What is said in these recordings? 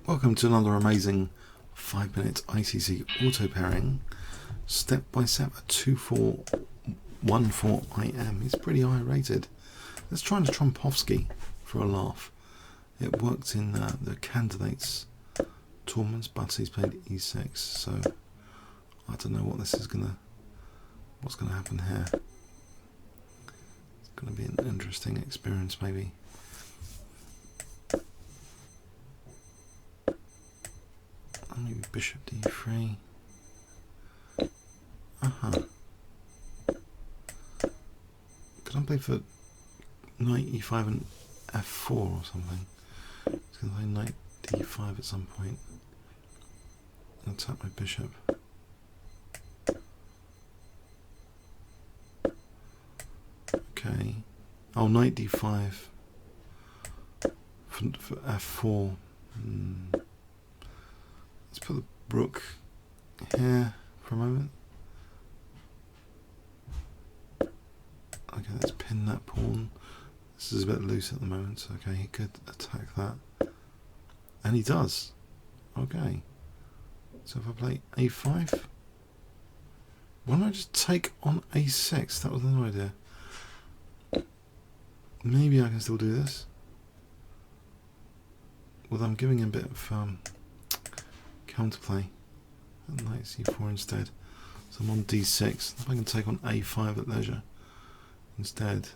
Welcome to another amazing 5-minute ICC auto pairing, step by step at 2414 IM. It's pretty high rated. Let's try the Trompowsky for a laugh. It worked in the candidates tournaments, but he's played e6, so I don't know what this is what's gonna happen here. It's gonna be an interesting experience, maybe. Maybe bishop d3. Could I play for knight e5 and f4 or something? It's going to play knight d5 at some point and attack my bishop. Okay. Oh, knight d5 for f4. Let's put the rook here for a moment. Okay, let's pin that pawn. This is a bit loose at the moment, so okay, he could attack that. And he does. Okay. So if I play a5, why don't I just take on a6? That was another idea. Maybe I can still do this. Well, I'm giving him a bit of counterplay at knight c4 instead. So I'm on d6. If I can take on a5 at leisure instead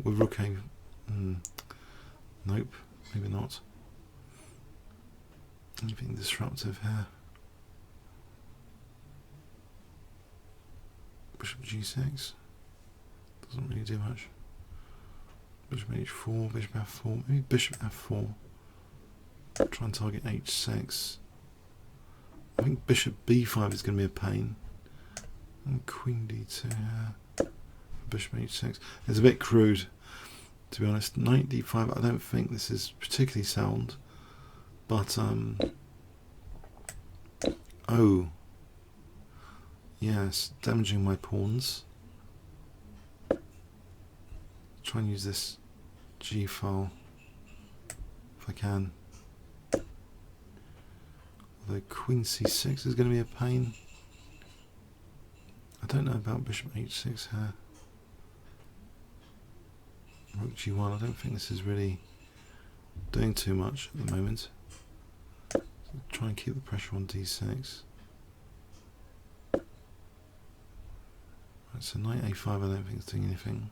with rook a. Nope, maybe not. Anything disruptive here. Bishop g6 doesn't really do much. Bishop h4, bishop f4, maybe bishop f4. Try and target h6. I think bishop b5 is going to be a pain. And queen d2, bishop h6. It's a bit crude, to be honest. Knight d5, I don't think this is particularly sound. But, oh. Yes, damaging my pawns. Try and use this g file, if I can. Although queen c6 is going to be a pain. I don't know about bishop h6 here. Rook g1, I don't think this is really doing too much at the moment. So try and keep the pressure on d6. Right, so knight a5 I don't think is doing anything.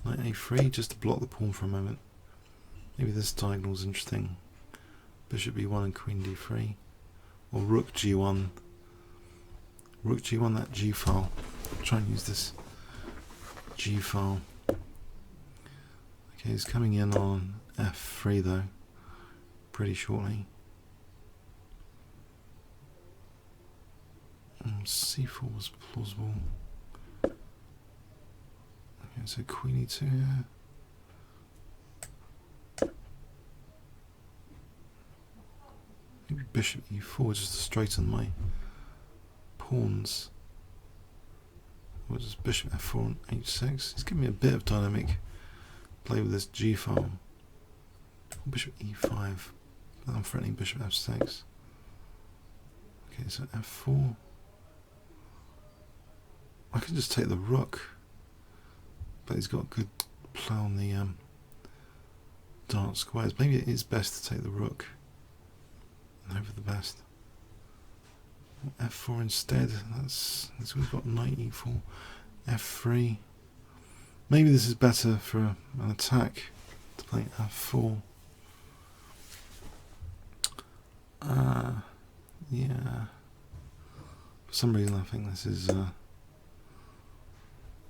Knight a3 just to block the pawn for a moment. Maybe this diagonal is interesting. Bishop b1 and queen d3. Or rook g1. Rook g1, that g file. I'll try and use this g file. Okay, he's coming in on f3 though, pretty shortly. C4 was plausible. Okay, so queen e2 here. Maybe bishop e4 just to straighten my pawns. Or just bishop f4 and h6. He's giving me a bit of dynamic play with this g file. Bishop e5. I'm threatening bishop f6. Okay, so f4. I can just take the rook, but he's got a good play on the dark squares. Maybe it is best to take the rook and hope for the best. f4 instead. That's we've got knight e4, f3. Maybe this is better for an attack to play f4. Yeah. For some reason, I think this is.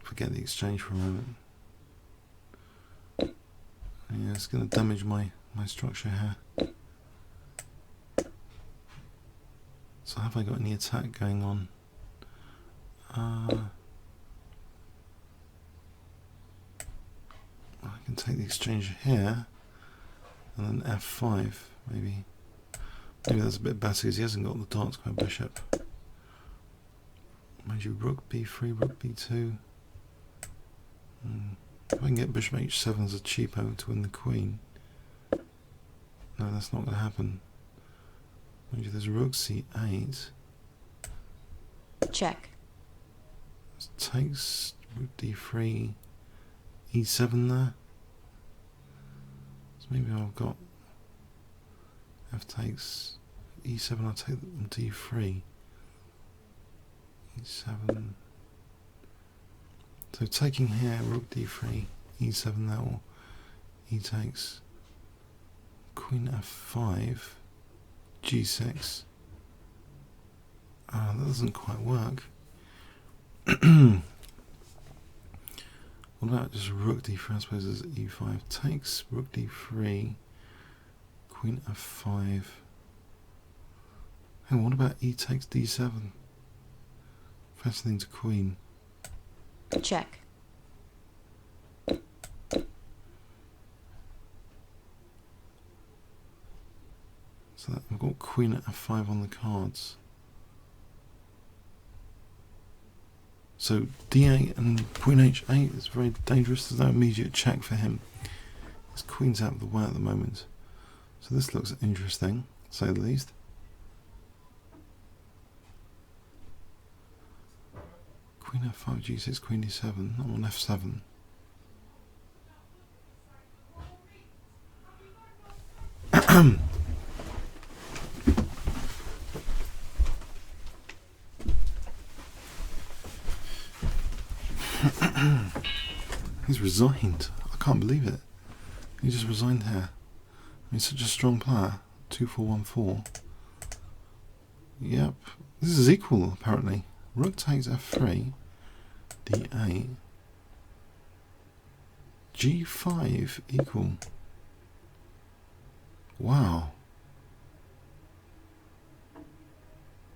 Forget the exchange for a moment. Yeah, it's going to damage my structure here. So have I got any attack going on? I can take the exchange here and then f5 maybe. Maybe that's a bit better because he hasn't got the dark square bishop. Maybe rook b3, rook b2. If I can get bishop h7 as a cheapo to win the queen. No, that's not going to happen. Maybe there's rook c8. Check. Takes rook d3, e7 there. So maybe I've got f takes e7. I'll take d3, e7. So taking here, rook d3, e7 there, or e takes, queen f5, g6. That doesn't quite work. What about just rook d3? I suppose is e5 takes, rook d3, queen f5. Hey, what about e takes d7? Fascinating to queen. Check. So that, I've got queen at f5 on the cards. So d8 and queen h8 is very dangerous. There's no immediate check for him. His queen's out of the way at the moment. So this looks interesting, to say the least. Queen f5, g6, queen d7. I'm on f7. He's resigned. I can't believe it. He just resigned here. He's such a strong player. 2-4-1-4. Yep. This is equal, apparently. Rook takes f3. d8. g5 equal. Wow.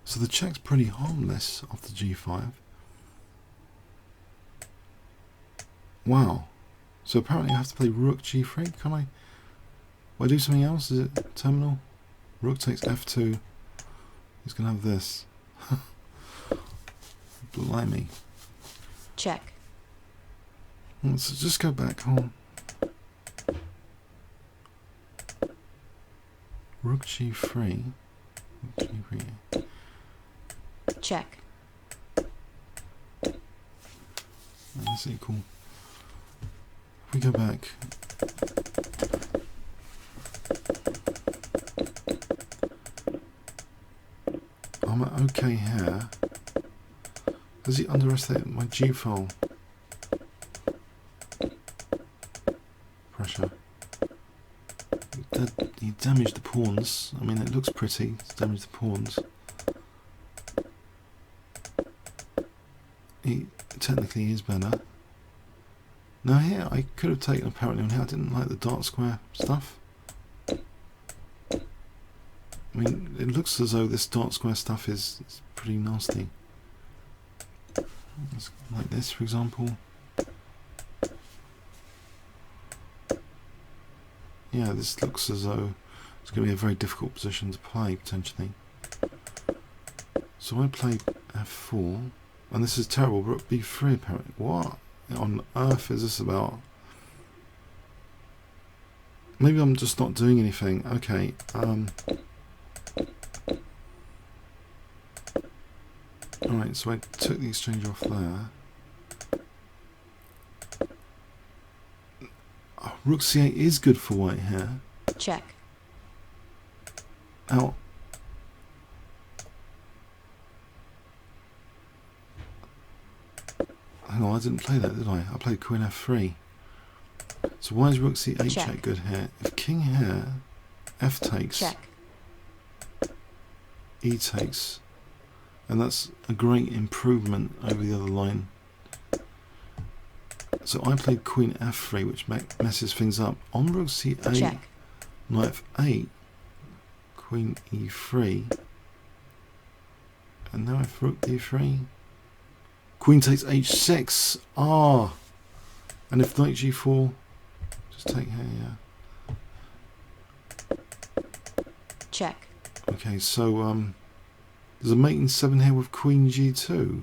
So the check's pretty harmless off the g5. Wow. So apparently I have to play rook g3. Can I? Will I do something else? Is it terminal? Rook takes f2. He's going to have this. Blimey. Check. Let's just go back home. Rook g3. Rook g3. Check. That's equal. If we go back. I'm at okay here. Does he underestimate my g-file? Pressure. He damaged the pawns. I mean, it looks pretty. He's damaged the pawns. He technically is better. Now here, I could have taken apparently on here. I didn't like the dark square stuff. I mean, it looks as though this dark square stuff is pretty nasty. Like this, for example. Yeah, this looks as though it's going to be a very difficult position to play, potentially. So I played f4, and this is terrible. Rook b3, apparently. What on earth is this about? Maybe I'm just not doing anything. Okay. Alright, so I took the exchange off there. Oh, rook c8 is good for white here. Check. Now, hang on, I didn't play that, did I? I played queen f3. So why is rook c8 check good here? If king here, f takes, check. E takes, and that's a great improvement over the other line. So I played queen f3, which messes things up. On rook c8, check. knight f8, queen e3, and now if rook d3, queen takes h6. Ah, and if knight g4, just take here, yeah. Check. Okay, so there's a mate in 7 here with queen g2.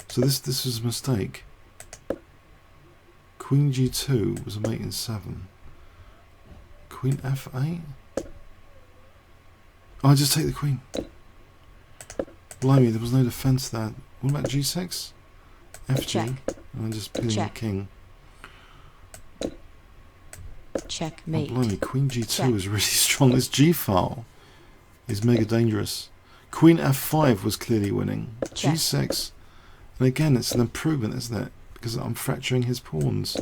So this was a mistake. Queen g2 was a mate in 7. Queen f8. Oh, I just take the queen. Blimey, there was no defence there. What about g6? FG? Check. And I'm just pinning the Check. king. Oh, Checkmate. blimey, queen g2 Check. is really strong. This g-file is mega dangerous. Queen f5 was clearly winning. Check. g6. And again, it's an improvement, isn't it? Because I'm fracturing his pawns.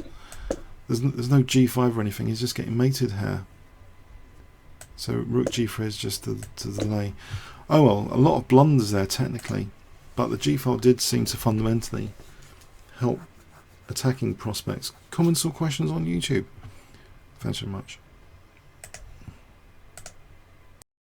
There's no g5 or anything. He's just getting mated here. So rook g3 is just to delay. Oh well, a lot of blunders there technically, but the g-file did seem to fundamentally help attacking prospects. Comments or questions on YouTube? Thanks very much.